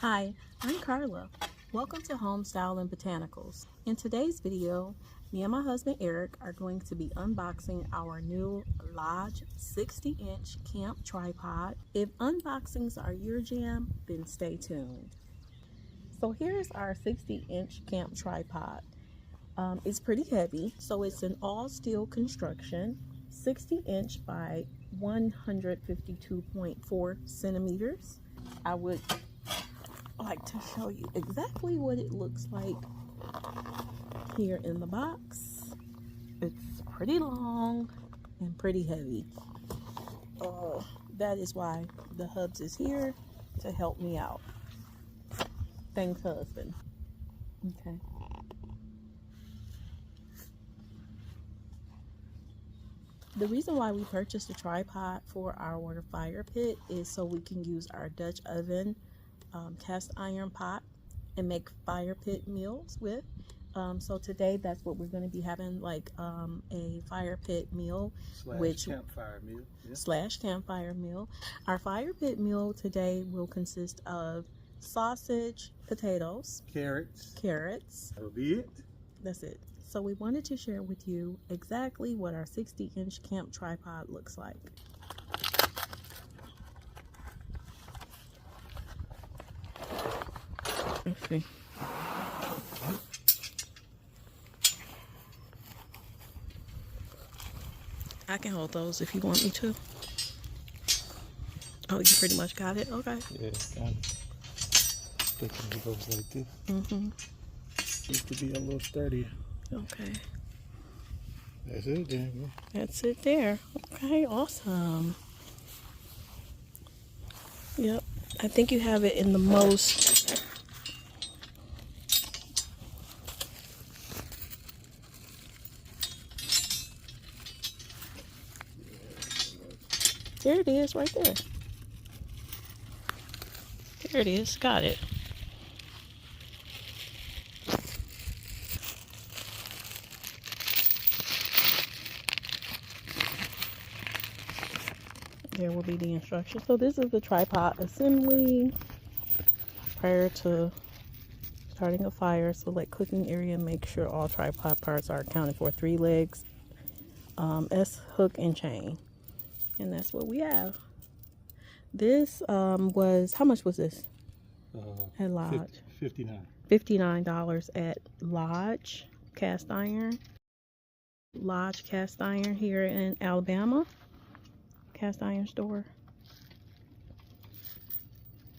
Hi, I'm Carla. Welcome to Home-Style&Botanicals. In today's video, me and my husband Eric are going to be unboxing our new Lodge 60-inch camp tripod. If unboxings are your jam, then stay tuned. So here's our 60-inch camp tripod. It's pretty heavy, so it's an all-steel construction, 60-inch by 152.4 centimeters. I would like to show you exactly what it looks like here in the box. It's pretty long and pretty heavy. That is why the hubs is here to help me out. Thanks, husband. Okay. The reason why we purchased a tripod for our fire pit is so we can use our Dutch oven cast iron pot and make fire pit meals with. So today that's what we're going to be having, like a fire pit meal slash campfire meal. Yeah. Slash campfire meal. Our fire pit meal today will consist of sausage, potatoes, carrots. That'll be it. That's it. So we wanted to share with you exactly what our 60-inch camp tripod looks like. Let's see. I can hold those if you want me to. Oh, you pretty much got it? Okay. Yeah, got it. Thinking it goes like this. Needs to be a little sturdier. Okay. That's it then. That's it there. Okay, awesome. Yep. I think you have it in the most... There it is, right there. There it is. Got it. There will be the instructions. So this is the tripod assembly. Prior to starting a fire, select cooking area. Make sure all tripod parts are accounted for. 3 legs, S hook and chain. And that's what we have. This was, how much was this at Lodge? $59 at Lodge Cast Iron. Lodge Cast Iron here in Alabama. Cast iron store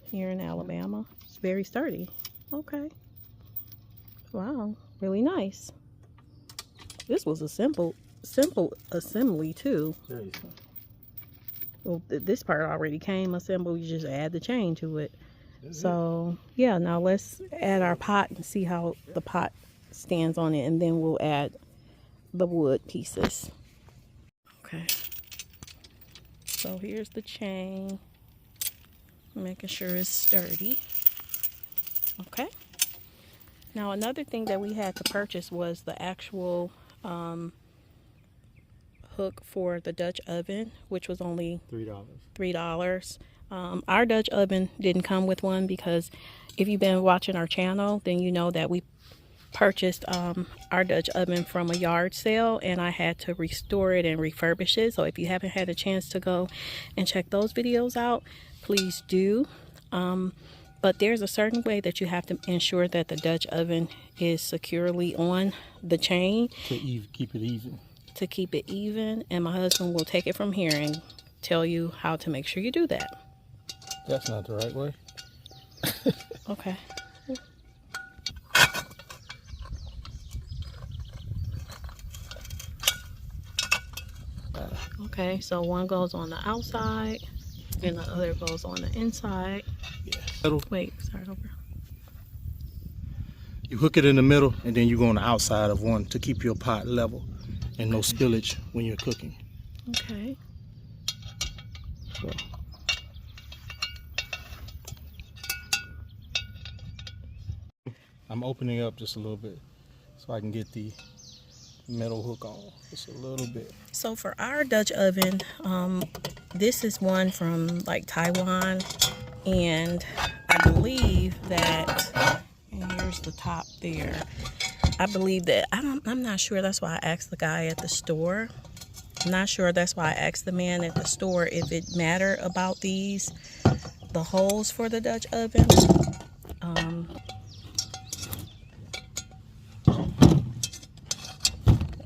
here in Alabama. It's very sturdy. Okay. Wow, really nice. This was a simple assembly too. Very simple. Well, this part already came assembled. You just add the chain to it. So yeah, now let's add our pot and see how the pot stands on it, and then we'll add the wood pieces. Okay. So here's the chain, making sure it's sturdy. Okay. Now another thing that we had to purchase was the actual hook for the Dutch oven, which was only $3. Our Dutch oven didn't come with one because if you've been watching our channel, then you know that we purchased our Dutch oven from a yard sale, and I had to restore it and refurbish it. So if you haven't had a chance to go and check those videos out, please do. But there's a certain way that you have to ensure that the Dutch oven is securely on the chain to keep it even. To keep it even, and my husband will take it from here and tell you how to make sure you do that. That's not the right way. Okay. Okay, so one goes on the outside and the other goes on the inside. Yeah. Wait, start over. You hook it in the middle, and then you go on the outside of one to keep your pot level and no spillage when you're cooking. Okay. So. I'm opening up just a little bit so I can get the metal hook on just a little bit. So for our Dutch oven, this is one from like Taiwan, and I believe that, and here's the top there. I believe that, I'm not sure. That's why I asked the guy at the store. I'm not sure. That's why I asked the man at the store if it mattered about these, the holes for the Dutch oven.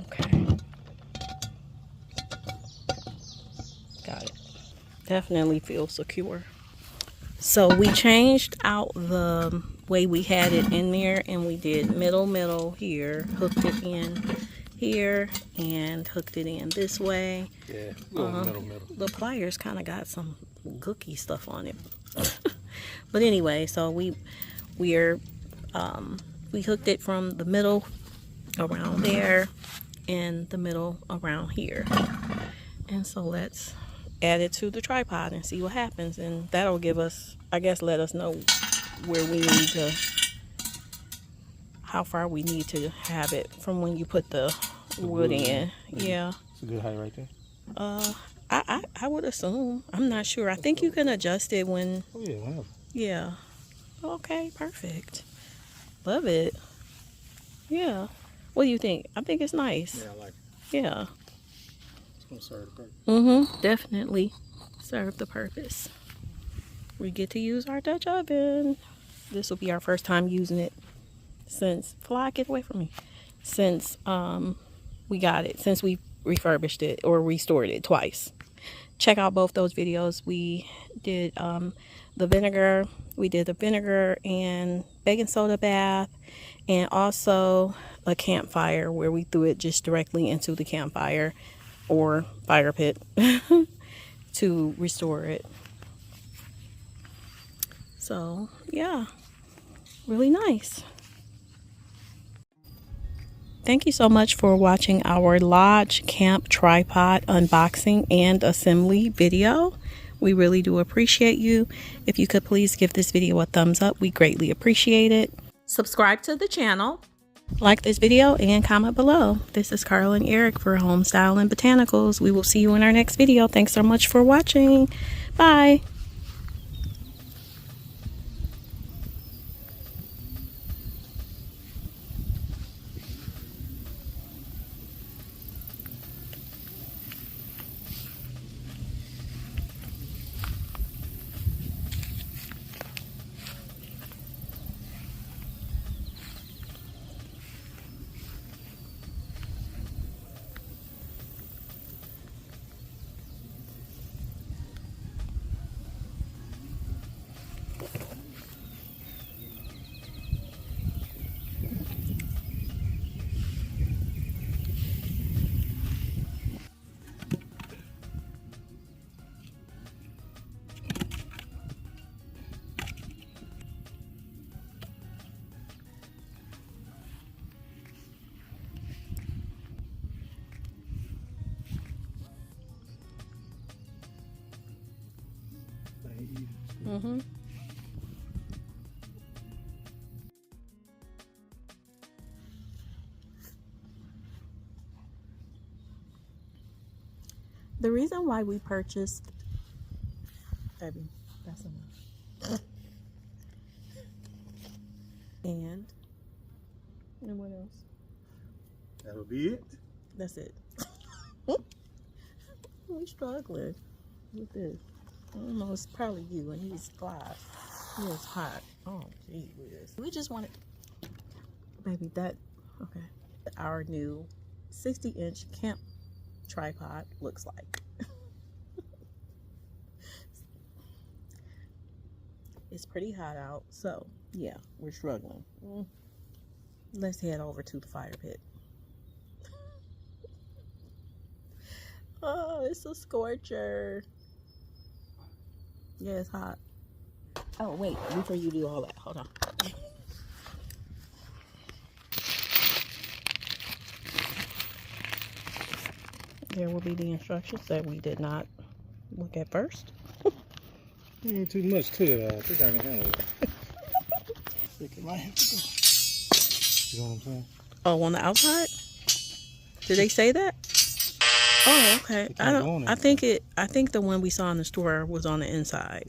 Okay. Got it. Definitely feels secure. So we changed out the way we had it in there, and we did middle here, hooked it in here, and hooked it in this way. Yeah, middle. The pliers kind of got some cookie stuff on it. But anyway, so we hooked it from the middle around there and the middle around here. And so let's add it to the tripod and see what happens, and that'll give us, I guess, let us know where we need to, how far we need to have it from when you put the wood in. Yeah. It's a good height right there. I would assume. I'm not sure. I think you can adjust it when. Oh yeah, whenever. Yeah. Okay, perfect. Love it. Yeah. What do you think? I think it's nice. Yeah, I like it. Yeah. It's gonna serve the purpose. Definitely serve the purpose. We get to use our Dutch oven. This will be our first time using it since, fly, get away from me. Since we got it, since we refurbished it or restored it twice. Check out both those videos. We did the vinegar. We did the vinegar and baking soda bath, and also a campfire where we threw it just directly into the campfire or fire pit to restore it. So yeah, really nice. Thank you so much for watching our Lodge Camp tripod unboxing and assembly video. We really do appreciate you. If you could please give this video a thumbs up, we greatly appreciate it. Subscribe to the channel, like this video, and comment below. This is Carl and Eric for Home-Style&Botanicals. We will see you in our next video. Thanks so much for watching. Bye. The reason why we purchased, baby, that's enough. And what else? That'll be it. That's it. We're struggling with this. I don't know, it's probably you, and he's fly. He is hot. Oh, gee whiz. We just wanted, baby, that, okay. Our new 60-inch camp tripod looks like. It's pretty hot out, so yeah, we're struggling. Let's head over to the fire pit. Oh, it's a scorcher. Yeah, it's hot. Oh, wait, before you do all that, hold on. There will be the instructions that we did not look at first. Ain't too much to it. I think I can handle it. I think it might have to go. You know what I'm saying? Oh, on the outside? Did they say that? Oh, okay. I think the one we saw in the store was on the inside. Yeah.